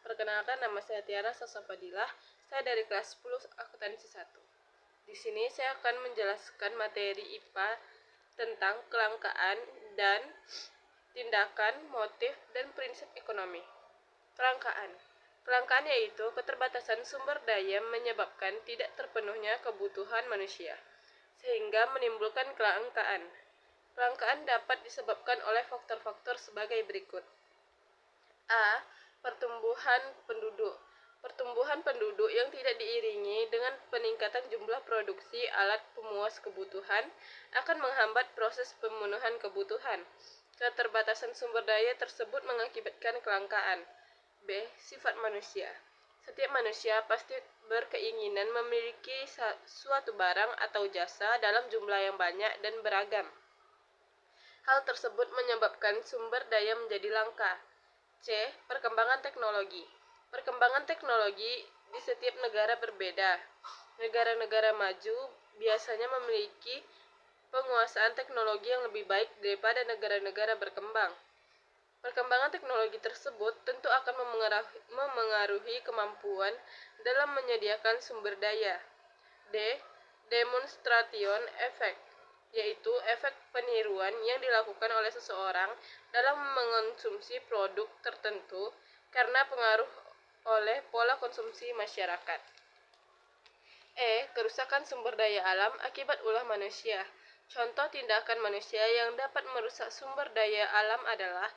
Perkenalkan, nama saya Tiara Sasapadillah. Saya dari kelas 10 akuntansi 1. Di sini saya akan menjelaskan materi IPA tentang kelangkaan dan tindakan, motif, dan prinsip ekonomi. Kelangkaan. Kelangkaan yaitu keterbatasan sumber daya menyebabkan tidak terpenuhnya kebutuhan manusia, sehingga menimbulkan kelangkaan. Kelangkaan dapat disebabkan oleh faktor-faktor sebagai berikut. A. Pertumbuhan penduduk. Pertumbuhan penduduk yang tidak diiringi dengan peningkatan jumlah produksi alat pemuas kebutuhan akan menghambat proses pemenuhan kebutuhan. Keterbatasan sumber daya tersebut mengakibatkan kelangkaan. B. Sifat manusia. Setiap manusia pasti berkeinginan memiliki suatu barang atau jasa dalam jumlah yang banyak dan beragam. Hal tersebut menyebabkan sumber daya menjadi langka. C. Perkembangan teknologi. Perkembangan teknologi di setiap negara berbeda. Negara-negara maju biasanya memiliki penguasaan teknologi yang lebih baik daripada negara-negara berkembang. Perkembangan teknologi tersebut tentu akan memengaruhi kemampuan dalam menyediakan sumber daya. D. Demonstration effect, yaitu efek peniruan yang dilakukan oleh seseorang dalam mengonsumsi produk tertentu karena pengaruh oleh pola konsumsi masyarakat. E. Kerusakan sumber daya alam akibat ulah manusia. Contoh tindakan manusia yang dapat merusak sumber daya alam adalah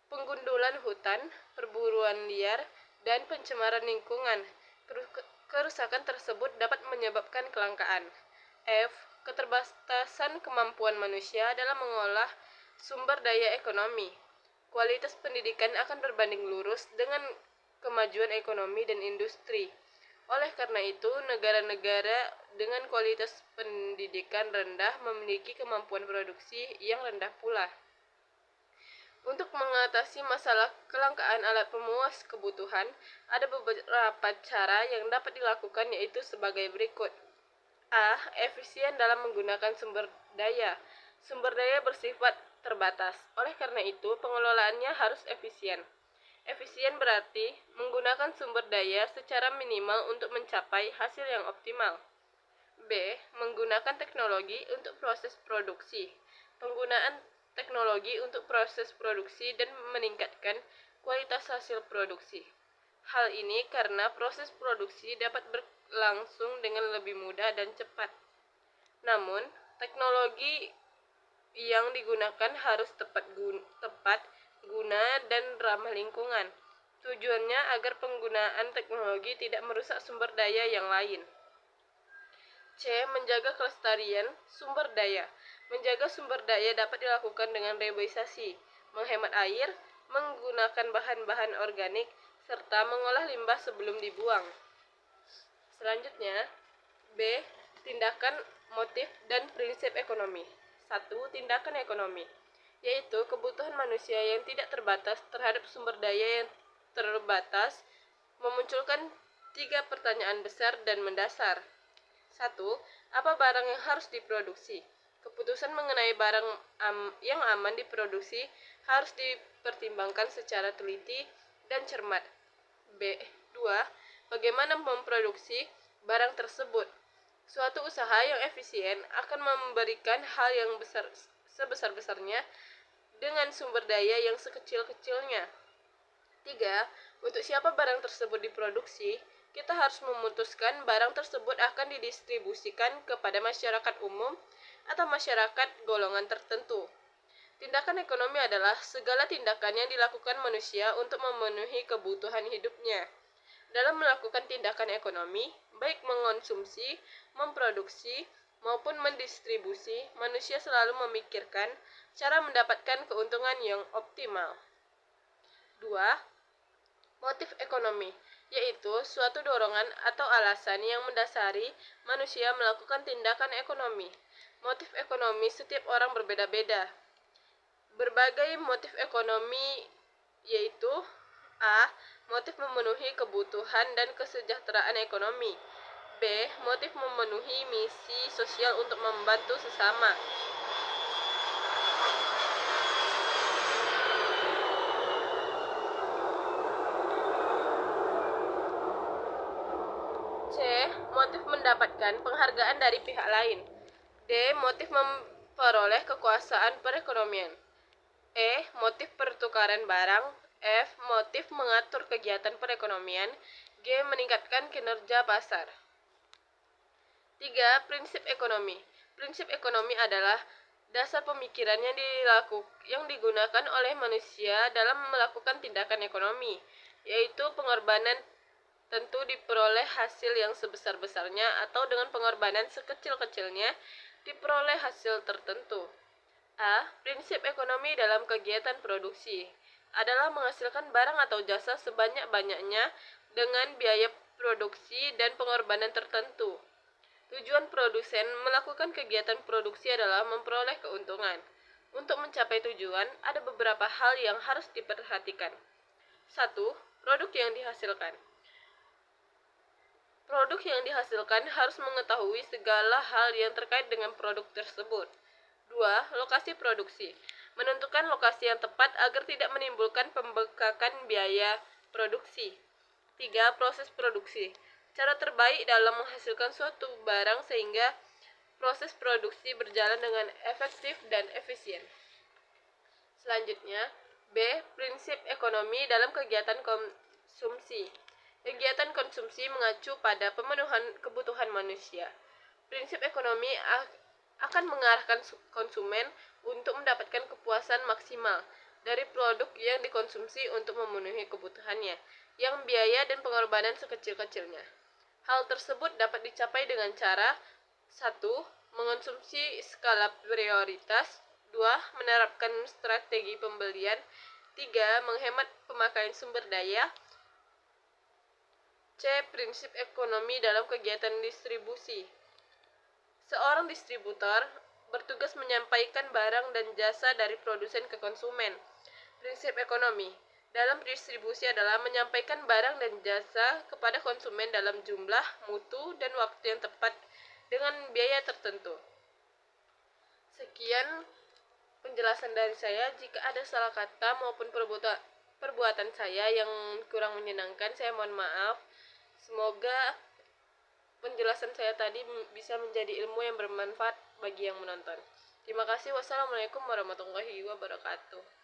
penggundulan hutan, perburuan liar, dan pencemaran lingkungan. Kerusakan tersebut dapat menyebabkan kelangkaan. F. Keterbatasan kemampuan manusia dalam mengolah sumber daya ekonomi. Kualitas pendidikan akan berbanding lurus dengan kemajuan ekonomi dan industri. Oleh karena itu, negara-negara dengan kualitas pendidikan rendah memiliki kemampuan produksi yang rendah pula. Untuk mengatasi masalah kelangkaan alat pemuas kebutuhan, ada beberapa cara yang dapat dilakukan, yaitu sebagai berikut. A. Efisien dalam menggunakan sumber daya. Sumber daya bersifat terbatas. Oleh karena itu, pengelolaannya harus efisien. Efisien berarti menggunakan sumber daya secara minimal untuk mencapai hasil yang optimal. B. Menggunakan teknologi untuk proses produksi. Penggunaan teknologi untuk proses produksi dan meningkatkan kualitas hasil produksi. Hal ini karena proses produksi dapat berlangsung dengan lebih mudah dan cepat. Namun, teknologi yang digunakan harus tepat guna dan ramah lingkungan. Tujuannya agar penggunaan teknologi tidak merusak sumber daya yang lain. C. Menjaga kelestarian sumber daya. Menjaga sumber daya dapat dilakukan dengan reboisasi, menghemat air, menggunakan bahan-bahan organik, serta mengolah limbah sebelum dibuang. Selanjutnya, B. Tindakan, motif, dan prinsip ekonomi. 1. Tindakan ekonomi, yaitu kebutuhan manusia yang tidak terbatas terhadap sumber daya yang terbatas, memunculkan 3 pertanyaan besar dan mendasar. 1. Apa barang yang harus diproduksi? Keputusan mengenai barang yang aman diproduksi harus dipertimbangkan secara teliti dan cermat. B. 2. Bagaimana memproduksi barang tersebut? Suatu usaha yang efisien akan memberikan hal yang sebesar-besarnya dengan sumber daya yang sekecil-kecilnya. 3. Untuk siapa barang tersebut diproduksi, kita harus memutuskan barang tersebut akan didistribusikan kepada masyarakat umum atau masyarakat golongan tertentu. Tindakan ekonomi adalah segala tindakan yang dilakukan manusia untuk memenuhi kebutuhan hidupnya. Dalam melakukan tindakan ekonomi, baik mengonsumsi, memproduksi, maupun mendistribusi, manusia selalu memikirkan cara mendapatkan keuntungan yang optimal. 2. Motif ekonomi, yaitu suatu dorongan atau alasan yang mendasari manusia melakukan tindakan ekonomi. Motif ekonomi setiap orang berbeda-beda. Berbagai motif ekonomi yaitu A. Motif memenuhi kebutuhan dan kesejahteraan ekonomi. B. Motif memenuhi misi sosial untuk membantu sesama. mendapatkan penghargaan dari pihak lain. D. Motif memperoleh kekuasaan perekonomian. E. Motif pertukaran barang. F. Motif mengatur kegiatan perekonomian. G. Meningkatkan kinerja pasar. 3. Prinsip ekonomi. Prinsip ekonomi adalah dasar pemikiran yang digunakan oleh manusia dalam melakukan tindakan ekonomi, yaitu pengorbanan tentu diperoleh hasil yang sebesar-besarnya atau dengan pengorbanan sekecil-kecilnya diperoleh hasil tertentu. A. Prinsip ekonomi dalam kegiatan produksi adalah menghasilkan barang atau jasa sebanyak-banyaknya dengan biaya produksi dan pengorbanan tertentu. Tujuan produsen melakukan kegiatan produksi adalah memperoleh keuntungan. Untuk mencapai tujuan, ada beberapa hal yang harus diperhatikan. 1. Produk yang dihasilkan. Produk yang dihasilkan harus mengetahui segala hal yang terkait dengan produk tersebut. 2. Lokasi produksi. Menentukan lokasi yang tepat agar tidak menimbulkan pembengkakan biaya produksi. 3. Proses produksi. Cara terbaik dalam menghasilkan suatu barang sehingga proses produksi berjalan dengan efektif dan efisien. Selanjutnya, B. Prinsip ekonomi dalam kegiatan konsumsi. Kegiatan konsumsi mengacu pada pemenuhan kebutuhan manusia. Prinsip ekonomi akan mengarahkan konsumen untuk mendapatkan kepuasan maksimal dari produk yang dikonsumsi untuk memenuhi kebutuhannya, yang biaya dan pengorbanan sekecil-kecilnya. Hal tersebut dapat dicapai dengan cara 1. Mengonsumsi skala prioritas. 2. Menerapkan strategi pembelian. 3. Menghemat pemakaian sumber daya. C. Prinsip ekonomi dalam kegiatan distribusi. Seorang distributor bertugas menyampaikan barang dan jasa dari produsen ke konsumen. Prinsip ekonomi dalam distribusi adalah menyampaikan barang dan jasa kepada konsumen dalam jumlah, mutu, dan waktu yang tepat dengan biaya tertentu. Sekian penjelasan dari saya. Jika ada salah kata maupun perbuatan saya yang kurang menyenangkan, saya mohon maaf. Semoga penjelasan saya tadi bisa menjadi ilmu yang bermanfaat bagi yang menonton. Terima kasih. Wassalamualaikum warahmatullahi wabarakatuh.